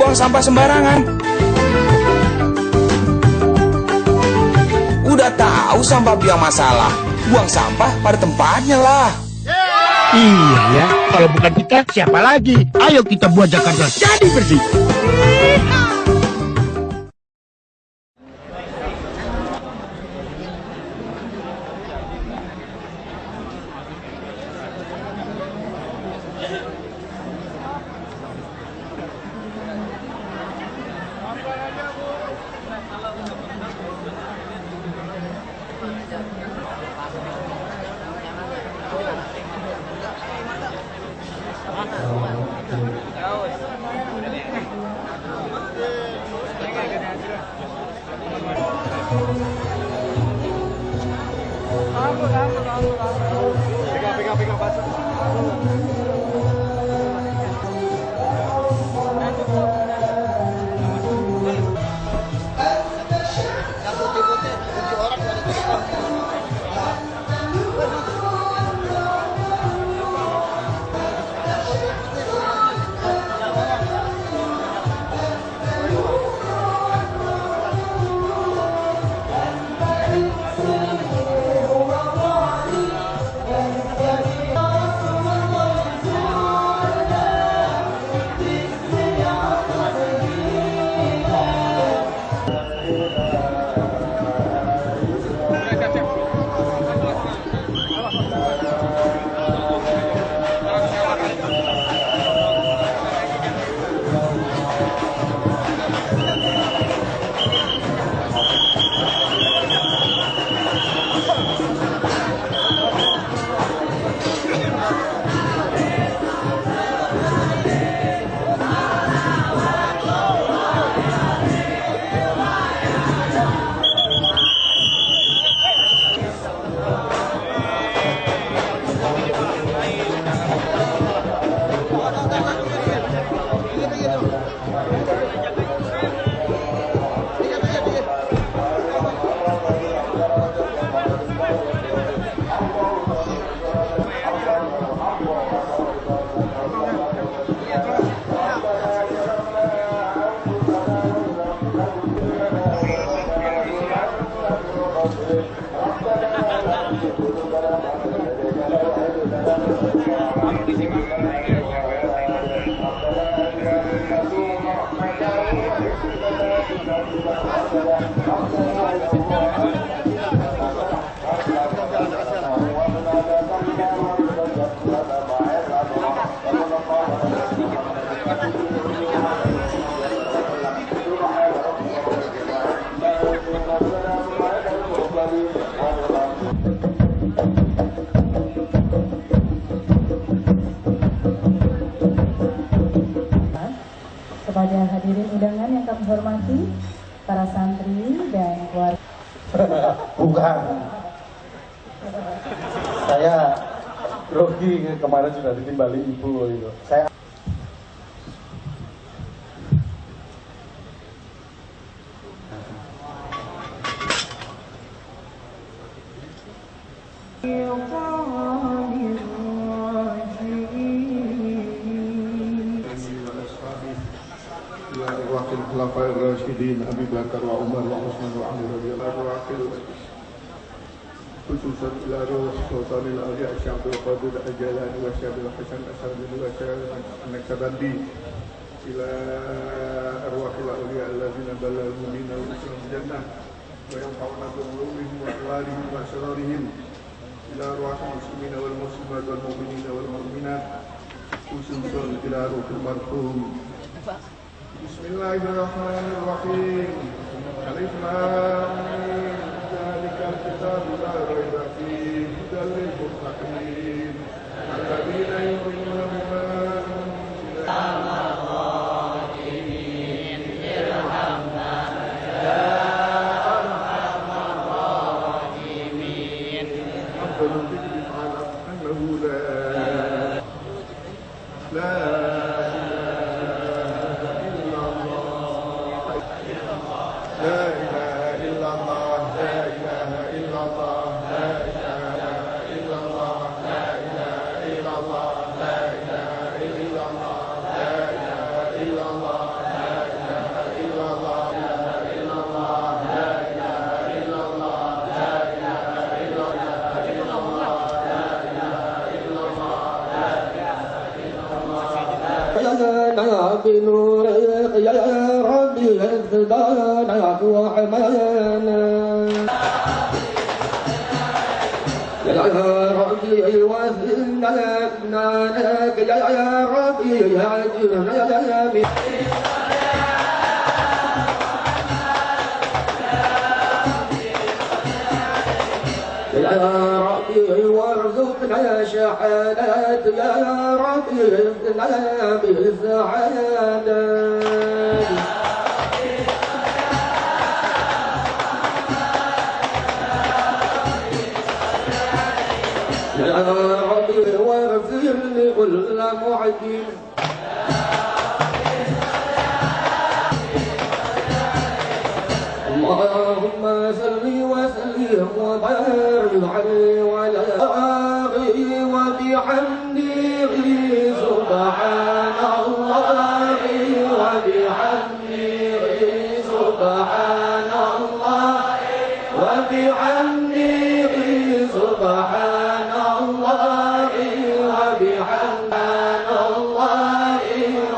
buang sampah sembarangan. Udah tahu sampah biang masalah, buang sampah pada tempatnya lah. Iya ya, kalau bukan kita siapa lagi? Ayo kita buat Jakarta jadi bersih. Kepada hadirin undangan yang kami hormati, para santri dan keluarga. Bukan. Saya grogi kemarin sudah ditimbali ibu itu. Saya wakil khulafai rasyidin Abi Bakar wa Umar wa Utsman wa Ali radhiyallahu anhu khususan ila ruh sultanil awliya Syabul Qadir Al-Jalani wa Syabul Hasan Asadi wa Syabul Naksabandi ila arwahil awliya allazina balaghu minal islam jannah wa yanfa'una bi ulumihim wa awalihim wa asrarihim ila arwahil muslimina wal muslimat wal mu'minina wal mu'minat khususan ila ruhil marhum. Bismillahirrahmanirrahim. Alif Lam Mim. Dzalikal kitabu la raiba fihi hudan lil muttaqin alladzina yu'minuna bima بنورك يا ربي اهدنا وحمانا يا ربي وثقنا لك يا ربي اجرنا من يا ربي وارزقنا شهادات يا ربي اهدنا بالسعادة يا ربي واغفر لكل معجل اللهم صل وسلم وبارك عليه وعلى آله وبحمده سبحان الله وبحمده سبحان الله وبحمده سبحان الله وبحمد الله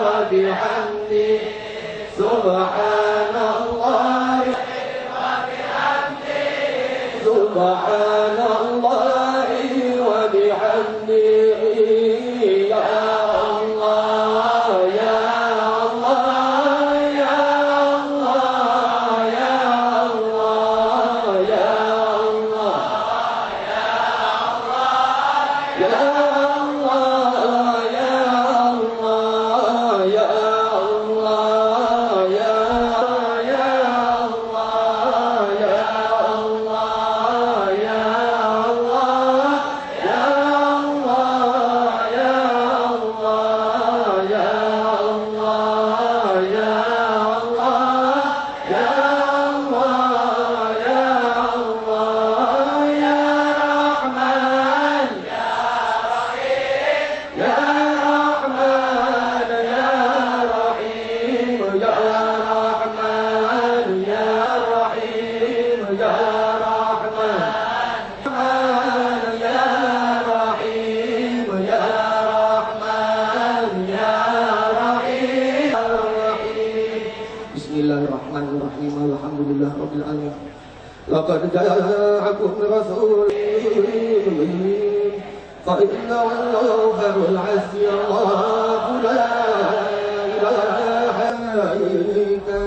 وبحمده سبحان الله سبحان الله وبحمده يا الله يا الله يا الله يا الله يا الله يا الله يا الله يا الله يا Bismillahirrahmanirrahim. Alhamdulillah rabbil alamin. Laqad ja'akum rasulun fa inna wallahu khairul 'azzi Allahu la ilaha illa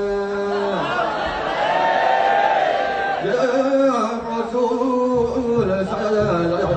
ya rasul sallallahu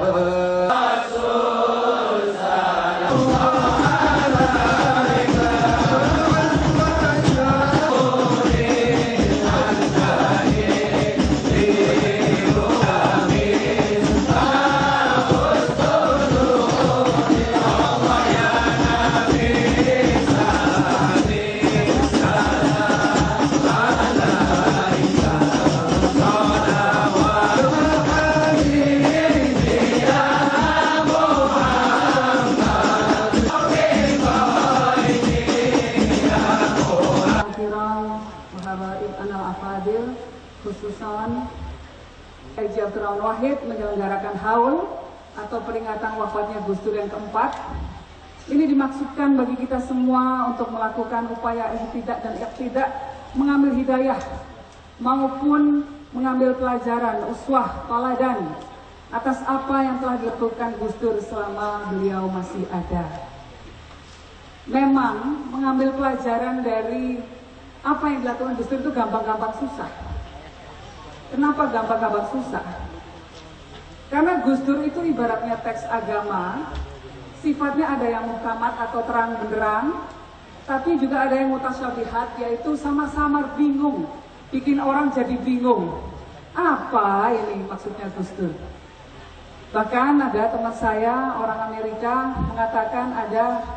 khususan Haji Abdurrahman Wahid menyelenggarakan haul atau peringatan wafatnya Gus Dur yang keempat. Ini dimaksudkan bagi kita semua untuk melakukan upaya ihtidak dan iqtidak, mengambil hidayah maupun mengambil pelajaran, uswah, teladan atas apa yang telah dilakukan Gus Dur selama beliau masih ada. Memang mengambil pelajaran dari apa yang dilakukan Gus Dur itu gampang-gampang susah. Kenapa gampang-gampang susah? Karena Gus Dur itu ibaratnya teks agama, sifatnya ada yang muhkamat atau terang benderang, tapi juga ada yang mutasyabihat, yaitu sama-sama bingung, bikin orang jadi bingung. Apa ini maksudnya Gus Dur? Bahkan ada teman saya, orang Amerika, mengatakan ada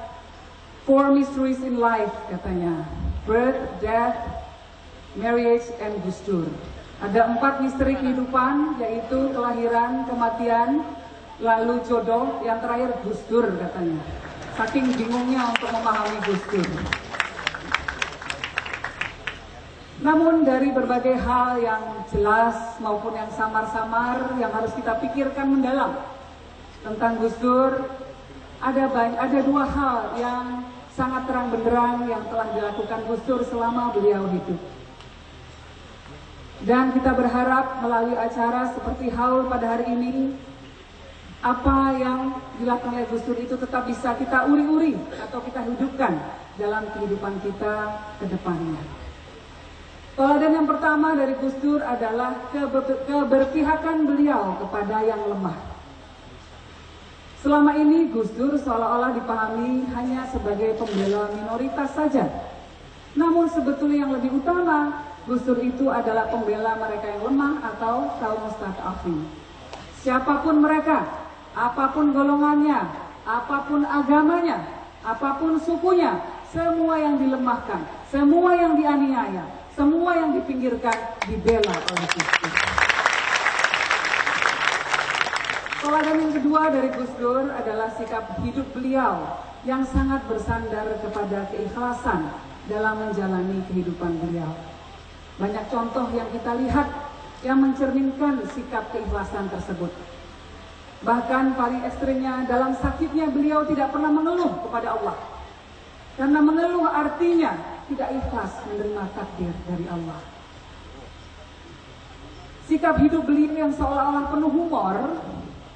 4 mysteries in life, katanya. Birth, death, marriage, and Gus Dur. Ada 4 misteri kehidupan, yaitu kelahiran, kematian, lalu jodoh, yang terakhir Gus Dur, katanya. Saking bingungnya untuk memahami Gus Dur. Namun dari berbagai hal yang jelas maupun yang samar-samar yang harus kita pikirkan mendalam tentang Gus Dur, ada 2 hal yang sangat terang benderang yang telah dilakukan Gus Dur selama beliau hidup. Dan kita berharap melalui acara seperti haul pada hari ini, apa yang dilakukan oleh Gus Dur itu tetap bisa kita uri-uri atau kita hidupkan dalam kehidupan kita ke depannya. Teladan yang pertama dari Gus Dur adalah keberpihakan beliau kepada yang lemah. Selama ini Gus Dur seolah-olah dipahami hanya sebagai pembela minoritas saja. Namun sebetulnya yang lebih utama, Gus Dur itu adalah pembela mereka yang lemah atau kaum mustad'afin. Siapapun mereka, apapun golongannya, apapun agamanya, apapun sukunya, semua yang dilemahkan, semua yang dianiaya, semua yang dipinggirkan dibela oleh Gus Dur. Teladan yang kedua dari Gus Dur adalah sikap hidup beliau yang sangat bersandar kepada keikhlasan dalam menjalani kehidupan beliau. Banyak contoh yang kita lihat yang mencerminkan sikap keikhlasan tersebut. Bahkan paling ekstrimnya dalam sakitnya beliau tidak pernah mengeluh kepada Allah. Karena mengeluh artinya tidak ikhlas menerima takdir dari Allah. Sikap hidup beliau yang seolah-olah penuh humor,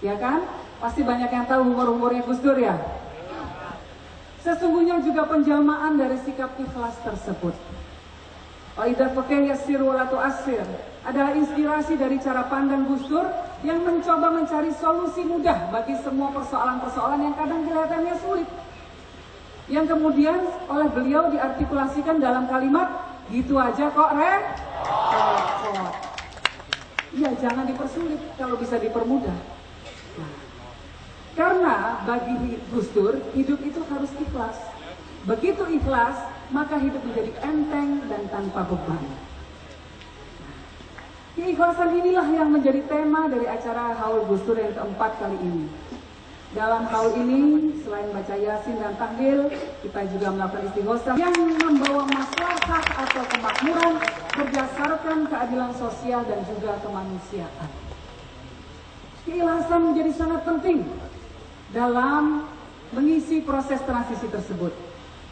ya kan? Pasti banyak yang tahu humor-humornya Gus Dur ya. Sesungguhnya juga penjelmaan dari sikap ikhlas tersebut. Waidah fakih yasir wala tu'assir adalah inspirasi dari cara pandang Gus Dur yang mencoba mencari solusi mudah bagi semua persoalan-persoalan yang kadang kelihatannya sulit. Yang kemudian oleh beliau diartikulasikan dalam kalimat, gitu aja kok repot. Ya jangan dipersulit kalau bisa dipermudah. Nah, karena bagi Gus Dur, hidup itu harus ikhlas. Begitu ikhlas, maka hidup menjadi enteng dan tanpa beban. Keikhlasan inilah yang menjadi tema dari acara haul Gus Dur yang keempat kali ini. Dalam haul ini, selain baca Yasin dan tahlil, kita juga melakukan istighosah yang membawa maslahat atau kemakmuran berdasarkan keadilan sosial dan juga kemanusiaan. Keikhlasan menjadi sangat penting dalam mengisi proses transisi tersebut.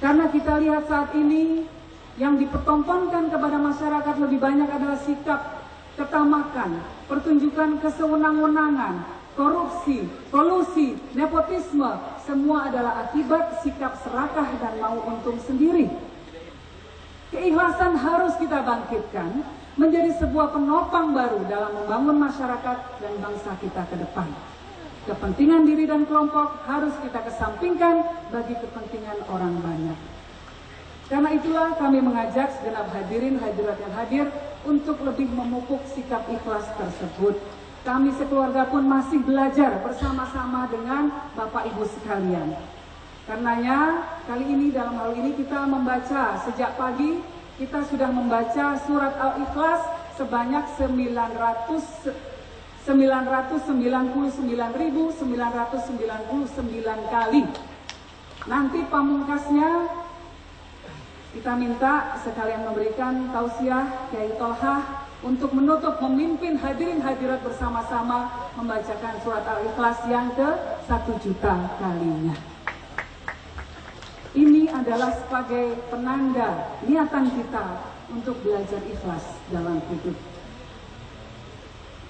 Karena kita lihat saat ini yang dipertontonkan kepada masyarakat lebih banyak adalah sikap ketamakan, pertunjukan kesewenang-wenangan, korupsi, kolusi, nepotisme, semua adalah akibat sikap serakah dan mau untung sendiri. Keikhlasan harus kita bangkitkan menjadi sebuah penopang baru dalam membangun masyarakat dan bangsa kita ke depan. Kepentingan diri dan kelompok harus kita kesampingkan bagi kepentingan orang banyak. Karena itulah kami mengajak segenap hadirin hadirat yang hadir untuk lebih memupuk sikap ikhlas tersebut. Kami sekeluarga pun masih belajar bersama-sama dengan Bapak Ibu sekalian. Karenanya kali ini dalam hal ini kita membaca sejak pagi, kita sudah membaca surat Al-Ikhlas sebanyak 999.999 kali. Nanti pamungkasnya kita minta sekalian memberikan tausiah Kiai Tolhah untuk menutup memimpin hadirin hadirat bersama-sama membacakan surat Al-Ikhlas yang ke-1 juta kalinya. Ini adalah sebagai penanda niatan kita untuk belajar ikhlas dalam hidup.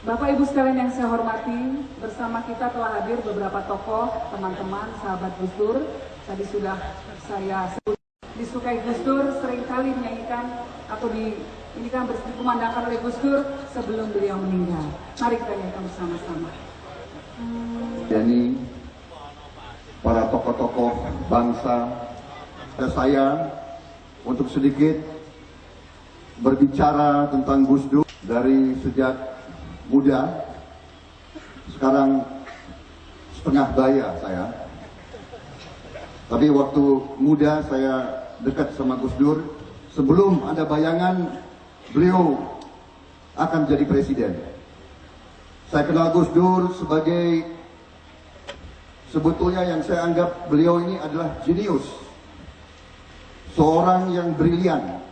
Bapak Ibu sekalian yang saya hormati, bersama kita telah hadir beberapa tokoh, teman-teman, sahabat Gus Dur. Tadi sudah saya sebut, disukai Gus Dur, seringkali menyanyikan atau dikumandangkan oleh Gus Dur sebelum beliau meninggal. Mari kita nyanyikan bersama-sama. Jadi para tokoh-tokoh bangsa dan saya untuk sedikit berbicara tentang Gus Dur dari sejak muda. Sekarang setengah baya saya. Tapi waktu muda saya dekat sama Gus Dur. Sebelum ada bayangan beliau akan jadi presiden. Saya kenal Gus Dur sebagai, sebetulnya yang saya anggap beliau ini adalah jenius. Seorang yang brilian.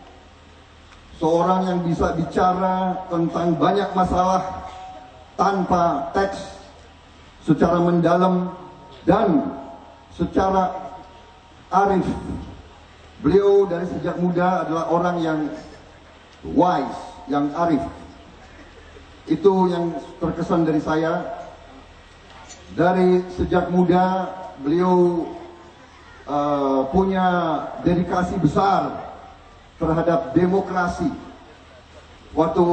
Seorang yang bisa bicara tentang banyak masalah tanpa teks, secara mendalam dan secara arif Beliau dari sejak muda adalah orang yang wise, yang arif. Itu yang terkesan dari saya. Dari sejak muda beliau punya dedikasi besar terhadap demokrasi. Waktu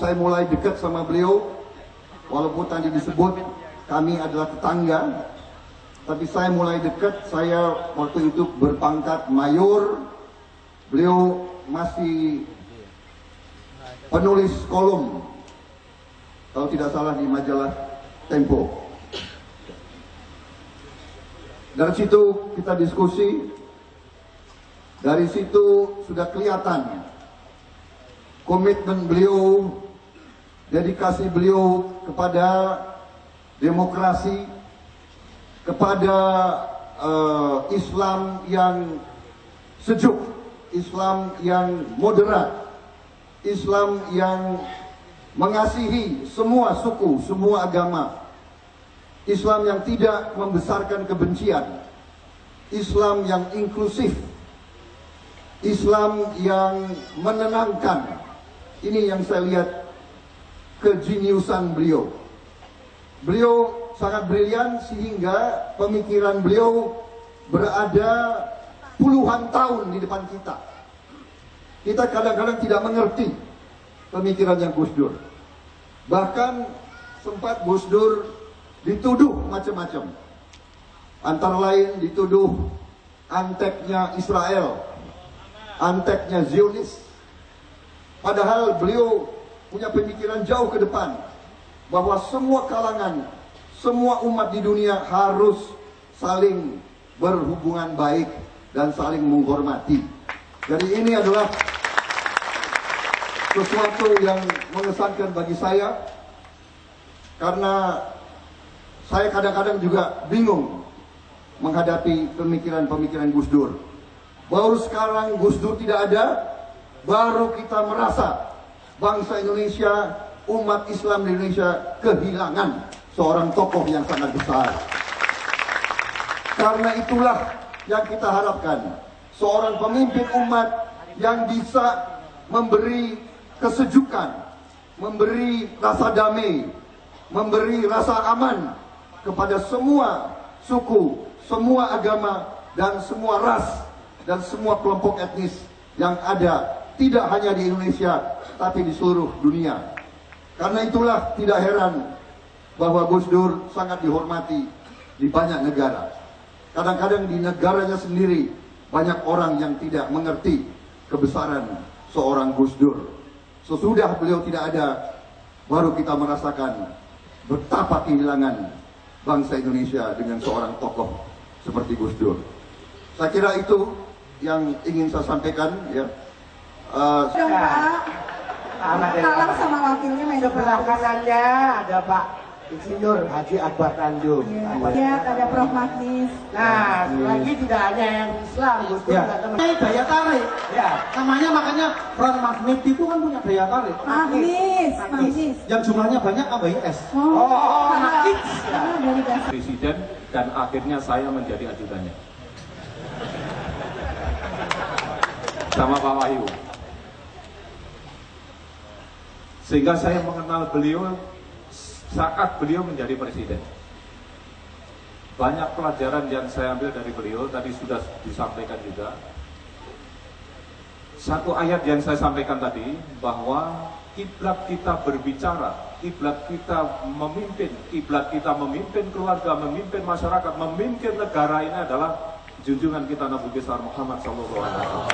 saya mulai dekat sama beliau, walaupun tadi disebut kami adalah tetangga, tapi saya mulai dekat. Saya waktu itu berpangkat mayor, beliau masih penulis kolom, kalau tidak salah di majalah Tempo. Dari situ kita diskusi, dari situ sudah kelihatan komitmen beliau, dedikasi beliau kepada demokrasi, kepada Islam yang sejuk, Islam yang moderat, Islam yang mengasihi semua suku, semua agama, Islam yang tidak membesarkan kebencian, Islam yang inklusif, Islam yang menenangkan. Ini yang saya lihat kejeniusan beliau. Beliau sangat brilian sehingga pemikiran beliau berada puluhan tahun di depan kita. Kita kadang-kadang tidak mengerti pemikirannya Gus Dur. Bahkan sempat Gus Dur dituduh macam-macam. Antara lain dituduh anteknya Israel, anteknya Zionis. Padahal beliau punya pemikiran jauh ke depan, bahwa semua kalangan, semua umat di dunia harus saling berhubungan baik dan saling menghormati. Jadi ini adalah sesuatu yang mengesankan bagi saya, karena saya kadang-kadang juga bingung menghadapi pemikiran-pemikiran Gus Dur. Baru sekarang Gus Dur tidak ada, baru kita merasa bangsa Indonesia, umat Islam di Indonesia kehilangan seorang tokoh yang sangat besar. Karena itulah yang kita harapkan, seorang pemimpin umat yang bisa memberi kesejukan, memberi rasa damai, memberi rasa aman kepada semua suku, semua agama, dan semua ras, dan semua kelompok etnis yang ada, tidak hanya di Indonesia, tapi di seluruh dunia. Karena itulah tidak heran bahwa Gus Dur sangat dihormati di banyak negara. Kadang-kadang di negaranya sendiri banyak orang yang tidak mengerti kebesaran seorang Gus Dur. Sesudah beliau tidak ada, baru kita merasakan betapa kehilangan bangsa Indonesia dengan seorang tokoh seperti Gus Dur. Saya kira itu yang ingin saya sampaikan, ya. Dong Pak, kalah sama wakilnya Menko. Sebelah kanannya ada Pak Insinyur Haji Akbar Tanjung. Ya, ada Prof. Magnis. Nah, lagi tidak hanya yang Islam, Gus Dur juga teman. Ini daya tarik. Ya. Namanya makanya Front Magnet itu kan punya daya tarik. Magnis. Yang jumlahnya banyak ABS. Magnis. Presiden dan akhirnya saya menjadi ajudannya. Sama Pak Wahyu. Sehingga saya mengenal beliau saat beliau menjadi presiden. Banyak pelajaran yang saya ambil dari beliau, tadi sudah disampaikan juga. Satu ayat yang saya sampaikan tadi, bahwa kiblat kita berbicara, kiblat kita memimpin keluarga, memimpin masyarakat, memimpin negara ini adalah junjungan kita Nabi besar Muhammad SAW.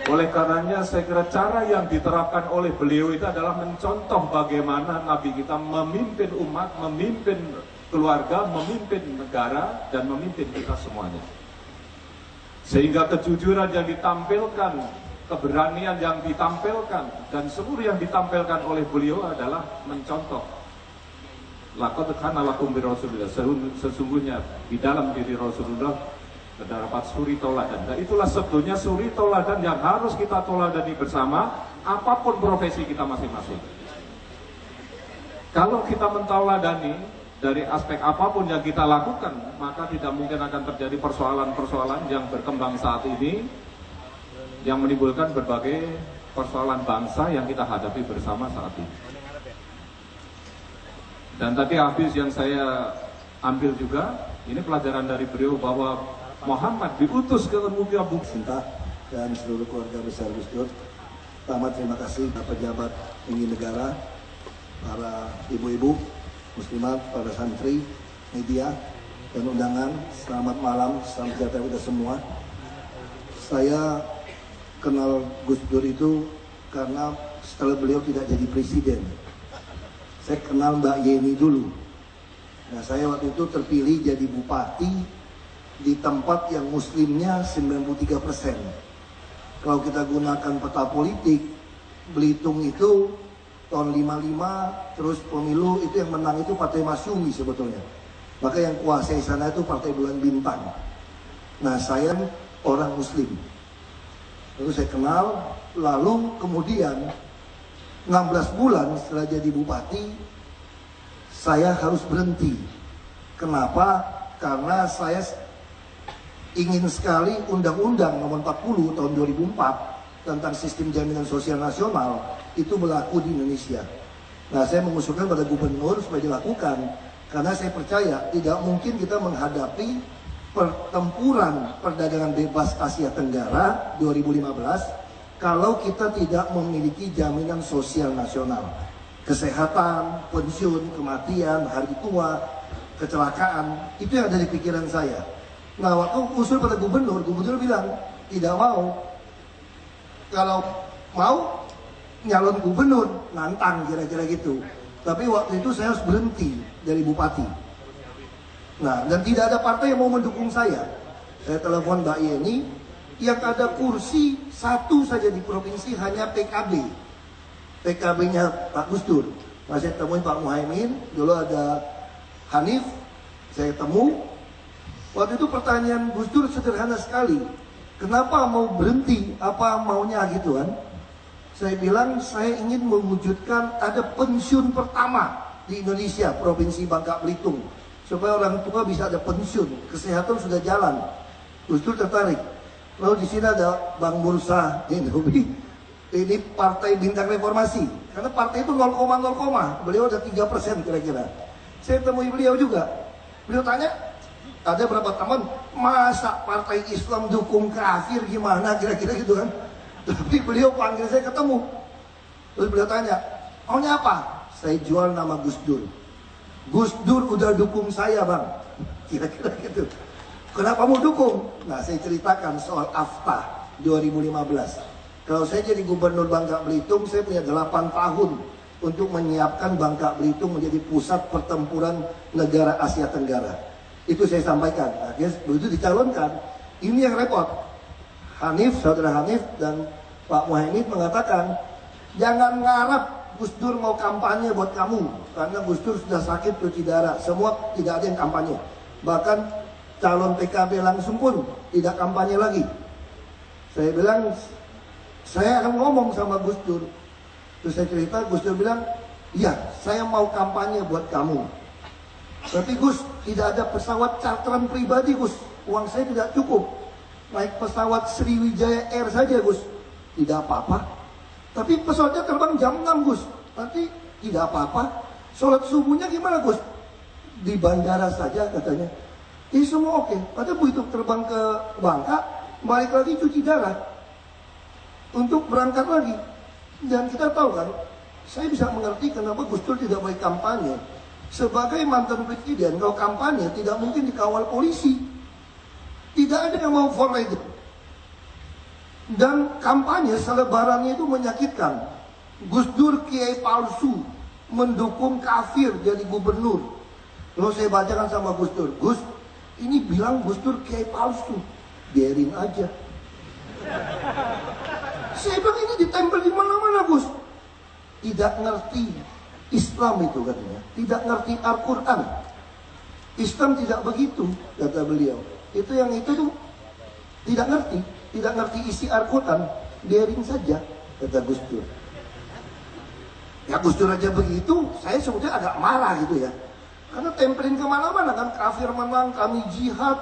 Oleh karenanya saya kira cara yang diterapkan oleh beliau itu adalah mencontoh bagaimana Nabi kita memimpin umat, memimpin keluarga, memimpin negara, dan memimpin kita semuanya. Sehingga kejujuran yang ditampilkan, keberanian yang ditampilkan, dan seluruh yang ditampilkan oleh beliau adalah mencontoh. Laqad kana lakum bi Rasulillah, sesungguhnya di dalam diri Rasulullah terdapat suri toladan. Nah, itulah sebetulnya suri toladan yang harus kita toladani bersama, apapun profesi kita masing-masing. Kalau kita mentoladani dari aspek apapun yang kita lakukan, maka tidak mungkin akan terjadi persoalan-persoalan yang berkembang saat ini, yang menimbulkan berbagai persoalan bangsa yang kita hadapi bersama saat ini. Dan tadi habis yang saya ambil juga, ini pelajaran dari beliau bahwa Muhammad diutus ke muka bumi. Sinta dan seluruh keluarga besar Gus Dur. Pertama terima kasih pejabat tinggi negara, para ibu-ibu muslimat, para santri, media, dan undangan. Selamat malam, salam sejahtera kita semua. Saya kenal Gus Dur itu karena setelah beliau tidak jadi presiden, saya kenal Mbak Yeni dulu. Nah, saya waktu itu terpilih jadi bupati di tempat yang muslimnya 93%. Kalau kita gunakan peta politik, Belitung itu tahun 55, terus pemilu itu yang menang itu Partai Masyumi sebetulnya. Maka yang kuasai sana itu Partai Bulan Bintang. Nah, saya orang muslim. Lalu saya kenal, lalu kemudian 16 bulan setelah jadi bupati, saya harus berhenti. Kenapa? Karena saya ingin sekali Undang-Undang Nomor 40 tahun 2004 tentang Sistem Jaminan Sosial Nasional itu berlaku di Indonesia. Nah, saya mengusulkan pada gubernur supaya dilakukan, karena saya percaya tidak mungkin kita menghadapi pertempuran perdagangan bebas Asia Tenggara 2015 kalau kita tidak memiliki jaminan sosial nasional. Kesehatan, pensiun, kematian, hari tua, kecelakaan, itu yang ada di pikiran saya. Nah, waktu usul pada gubernur bilang tidak mau. Kalau mau nyalon gubernur, nantang kira-kira gitu. Tapi waktu itu saya harus berhenti dari bupati. Nah, dan tidak ada partai yang mau mendukung saya. Saya telepon Mbak Yeni, yang ada kursi satu saja di provinsi hanya PKB. PKB-nya Pak Gus Dur. Nah, saya temuin Pak Muhaimin, dulu ada Hanif, saya temu. Waktu itu pertanyaan Gus Dur sederhana sekali. Kenapa mau berhenti? Apa maunya gitu kan? Saya bilang saya ingin mewujudkan ada pensiun pertama di Indonesia, Provinsi Bangka Belitung. Supaya orang tua bisa ada pensiun, kesehatan sudah jalan. Gus Dur tertarik. Lalu di sini ada Bang Bursa Indobi. Ini Partai Bintang Reformasi. Karena partai itu 0,0, beliau ada 3% kira-kira. Saya temui beliau juga. Beliau tanya, ada berapa teman, masa partai Islam dukung kafir gimana kira-kira gitu kan. Tapi beliau panggil saya ketemu. Terus beliau tanya, maunya apa? Saya jual nama Gus Dur. Gus Dur udah dukung saya bang. Kira-kira gitu. Kenapa mau dukung? Nah, saya ceritakan soal AFTA 2015. Kalau saya jadi gubernur Bangka Belitung, saya punya 8 tahun untuk menyiapkan Bangka Belitung menjadi pusat pertempuran negara Asia Tenggara. Itu saya sampaikan. Akhirnya begitu dicalonkan, ini yang repot. Hanif, saudara Hanif dan Pak Muhaimin mengatakan, jangan ngarap Gus Dur mau kampanye buat kamu, karena Gus Dur sudah sakit cuci darah, semua tidak ada yang kampanye. Bahkan calon PKB langsung pun tidak kampanye lagi. Saya bilang, saya akan ngomong sama Gus Dur. Terus saya cerita, Gus Dur bilang, iya, saya mau kampanye buat kamu. Tapi Gus, tidak ada pesawat charteran pribadi Gus, uang saya tidak cukup. Naik pesawat Sriwijaya Air saja Gus, tidak apa-apa. Tapi pesawatnya terbang jam 6 Gus, nanti tidak apa-apa. Sholat subuhnya gimana Gus? Di bandara saja katanya. Ini semua oke. Padahal begitu terbang ke Bangka, balik lagi cuci darah untuk berangkat lagi. Dan kita tahu kan, saya bisa mengerti kenapa Gus Dur tidak boleh kampanye. Sebagai mantan presiden, kalau kampanye tidak mungkin dikawal polisi. Tidak ada yang mau for itu. Dan kampanye selebarannya itu menyakitkan. Gus Dur kiai palsu, mendukung kafir jadi gubernur. Lalu saya bacakan sama Gus Dur, Gus, ini bilang Gus Dur kiai palsu, biarin aja. Saya bilang ini ditempel di mana-mana Gus. Tidak ngerti Islam itu katanya, tidak ngerti Al-Quran. Islam tidak begitu, kata beliau. Itu tuh tidak ngerti isi Al-Quran, biarin saja, kata Gus Dur. Ya Gus Dur aja begitu, saya sebetulnya agak marah gitu ya. Karena tempelin kemana-mana kan, kafir menang, kami jihad,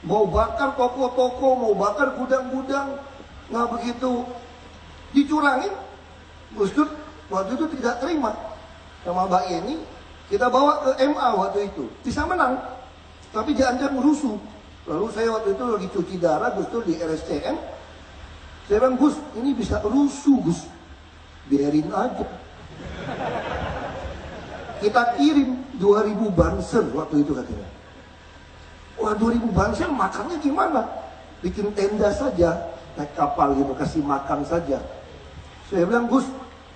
mau bakar toko-toko, mau bakar gudang-gudang. Nah begitu dicurangin, Gus Dur waktu itu tidak terima sama Mbak Yeni. Kita bawa ke MA waktu itu, bisa menang, tapi jangan rusuh. Lalu saya waktu itu lagi cuci darah, Gus Dur di RSCM. Saya bilang, Gus, ini bisa rusuh, Gus. Biarin aja. Kita kirim 2000 banser waktu itu katanya. Wah, 2000 banser makannya gimana? Bikin tenda saja, naik kapal gitu, kasih makan saja. Saya bilang, Gus,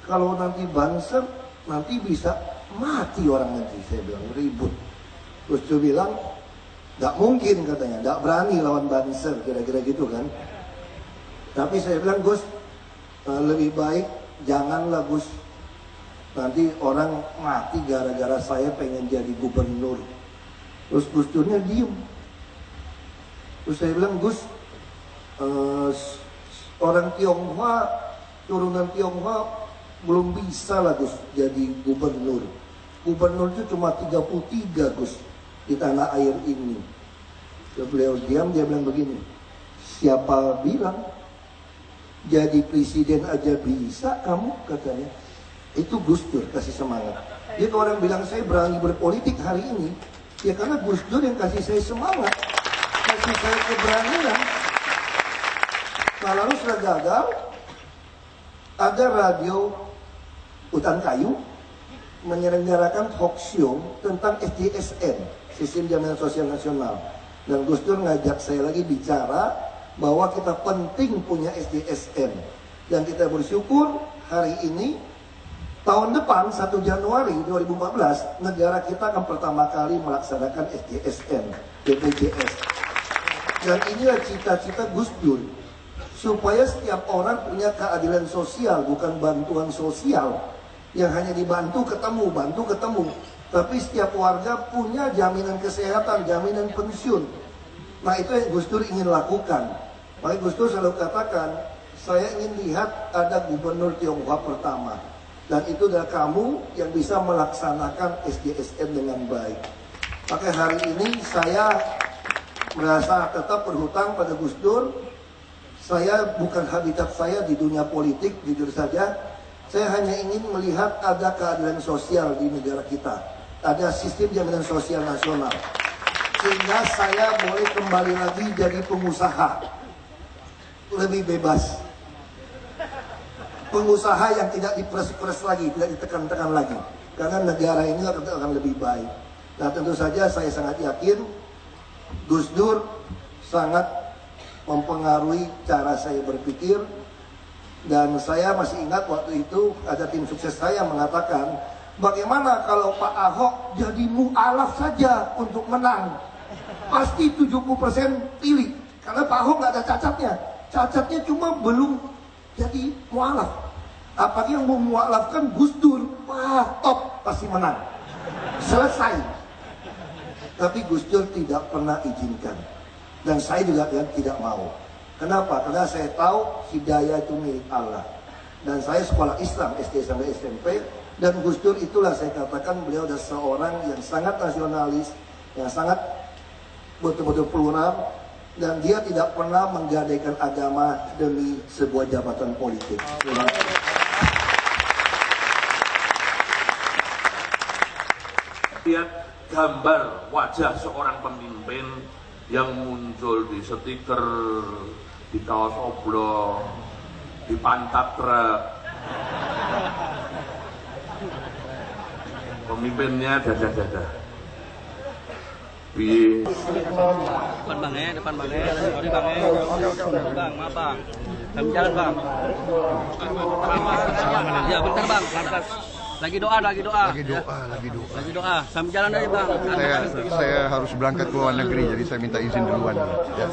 kalau nanti banser, nanti bisa mati orang nanti. Saya bilang, ribut. Gus Dur bilang, gak mungkin katanya, gak berani lawan banser, kira-kira gitu kan. Tapi saya bilang, Gus, lebih baik janganlah Gus, nanti orang mati gara-gara saya pengen jadi gubernur. Terus Gus Durnya diem. Terus saya bilang, Gus, orang Tionghoa, turunan Tionghoa belum bisa lah Gus jadi gubernur. Gubernur itu cuma 33 Gus di tanah air ini. Terus beliau diam, dia bilang begini, siapa bilang jadi presiden aja bisa kamu, katanya. Itu Gus Dur kasih semangat. Jadi kalau orang bilang saya berani berpolitik hari ini, ya karena Gus Dur yang kasih saya semangat, kasih saya keberanian. Nah lalu setelah gagal, ada radio Hutan Kayu menyelenggarakan talk show tentang SJSN, Sistem Jaminan Sosial Nasional. Dan Gus Dur ngajak saya lagi bicara bahwa kita penting punya SJSN. Dan kita bersyukur hari ini, tahun depan 1 Januari 2014 negara kita akan pertama kali melaksanakan SJSN, BPJS. Dan inilah cita-cita Gus Dur, supaya setiap orang punya keadilan sosial, bukan bantuan sosial yang hanya dibantu ketemu, tapi setiap warga punya jaminan kesehatan, jaminan pensiun. Nah itu yang Gus Dur ingin lakukan. Makanya Gus Dur selalu katakan, saya ingin lihat ada gubernur Tionghoa pertama. Dan itu adalah kamu yang bisa melaksanakan SJSN dengan baik. Maka hari ini saya merasa tetap berhutang pada Gus Dur. Saya bukan habitat saya di dunia politik, jujur saja. Saya hanya ingin melihat ada keadilan sosial di negara kita. Ada sistem jaminan sosial nasional. Sehingga saya boleh kembali lagi jadi pengusaha. Lebih bebas. Pengusaha yang tidak dipres-pres lagi, tidak ditekan-tekan lagi. Karena negara ini akan lebih baik. Nah tentu saja saya sangat yakin Gus Dur sangat mempengaruhi cara saya berpikir. Dan saya masih ingat waktu itu ada tim sukses saya mengatakan, bagaimana kalau Pak Ahok jadi mu'alaf saja untuk menang? Pasti 70% pilih. Karena Pak Ahok nggak ada cacatnya. Cacatnya cuma belum jadi mu'alaf. Apalagi yang mau mu'alafkan Gus Dur, wah top, pasti menang. Selesai. Tapi Gus Dur tidak pernah izinkan. Dan saya juga tidak mau. Kenapa? Karena saya tahu hidayah itu milik Allah. Dan saya sekolah Islam, SD sampai SMP. Dan Gus Dur itulah saya katakan beliau adalah seorang yang sangat nasionalis, yang sangat betul-betul plural. Dan dia tidak pernah menggadaikan agama demi sebuah jabatan politik. Lihat gambar wajah seorang pemimpin yang muncul di stiker, di kaos oblong, di pantat truk. Pemimpinnya dada-dada. Depan bang ya, depan bang ya, sorry bang ya, bang, maaf bang, kami jalan bang. Ya bentar bang, lagi doa. Lagi doa, sambil jalan aja bang. Saya harus berangkat ke luar negeri, jadi saya minta izin duluan. Ya.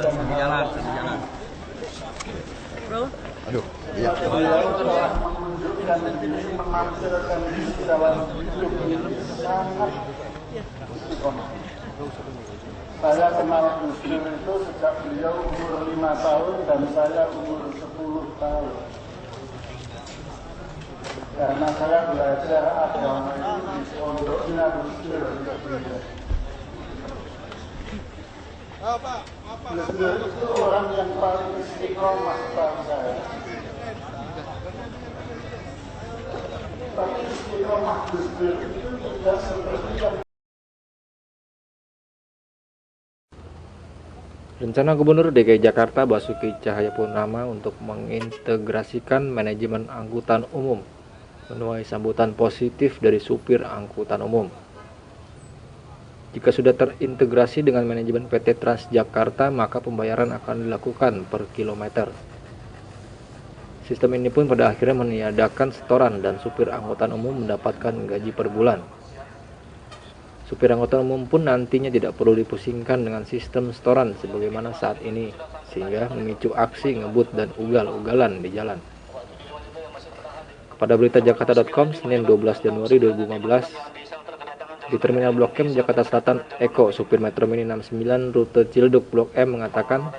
Sambil jalan. Bro? Aduh, iya. Saya kenal Gus Dur itu sejak beliau umur 5 tahun dan saya umur 10 tahun. Karena saya belajar agama itu di pondok Sinabusir Beliau itu orang yang paling istiqomah bagi saya. Tapi istiqomah Gus Dur itu tidak seperti yang Rencana Gubernur DKI Jakarta Basuki Cahayapurnama untuk mengintegrasikan manajemen angkutan umum menuai sambutan positif dari supir angkutan umum. Jika sudah terintegrasi dengan manajemen PT Transjakarta, maka pembayaran akan dilakukan per kilometer. Sistem ini pun pada akhirnya meniadakan setoran dan supir angkutan umum mendapatkan gaji per bulan. Supir angkutan umum pun nantinya tidak perlu dipusingkan dengan sistem setoran sebagaimana saat ini, sehingga memicu aksi ngebut dan ugal-ugalan di jalan. Kepada beritajakarta.com, Senin 12 Januari 2015, di Terminal Blok M Jakarta Selatan, Eko, supir Metro Mini 69 rute Ciledug Blok M mengatakan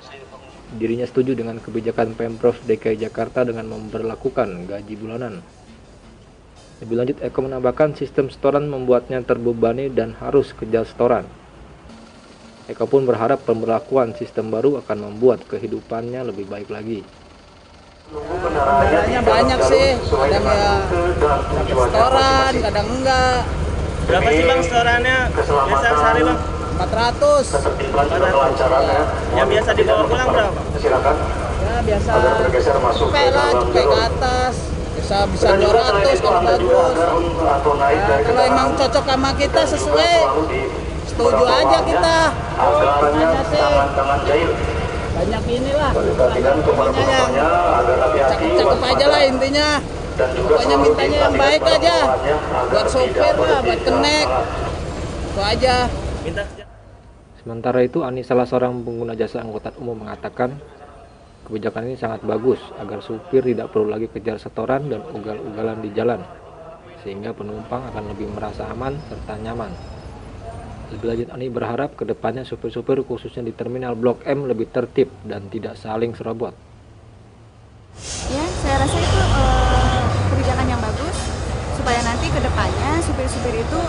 dirinya setuju dengan kebijakan Pemprov DKI Jakarta dengan memberlakukan gaji bulanan. Lebih lanjut, Eko menambahkan sistem setoran membuatnya terbebani dan harus kejar setoran. Eko pun berharap pemberlakuan sistem baru akan membuat kehidupannya lebih baik lagi. Kendalanya banyak sih, kadang ya setoran, kadang enggak. Berapa sih bang setorannya biasa sehari bang? 400. Yang biasa dibawa pulang berapa? Ya biasa cepet lah, cepet ke atas. Bisa 200 kalau bagus. Nah, kalau emang cocok sama kita sesuai, setuju aja kita. Makanya sih banyak inilah, pokoknya yang cakep-cakep aja lah intinya. Pokoknya mintanya yang baik aja, buat sopir lah, buat kenek, itu aja. Sementara itu, Ani, salah seorang pengguna jasa angkutan umum, mengatakan kebijakan ini sangat bagus agar supir tidak perlu lagi kejar setoran dan ugal-ugalan di jalan, sehingga penumpang akan lebih merasa aman serta nyaman. Lebih lanjut, Ani berharap kedepannya supir-supir khususnya di Terminal Blok M lebih tertib dan tidak saling serobot. Ya, saya rasa itu kebijakan yang bagus supaya nanti kedepannya supir-supir itu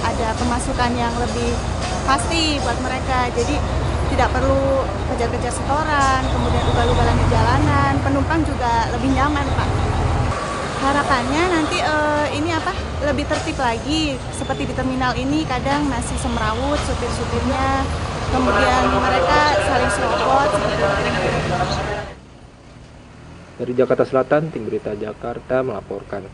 ada pemasukan yang lebih pasti buat mereka. Jadi tidak perlu kejar-kejar setoran, kemudian ugal-ugalan di jalanan, penumpang juga lebih nyaman, Pak. Harapannya nanti ini lebih tertib lagi, seperti di terminal ini kadang masih semrawut supir-supirnya, kemudian mereka saling serobot. Dari Jakarta Selatan, Tim Berita Jakarta melaporkan.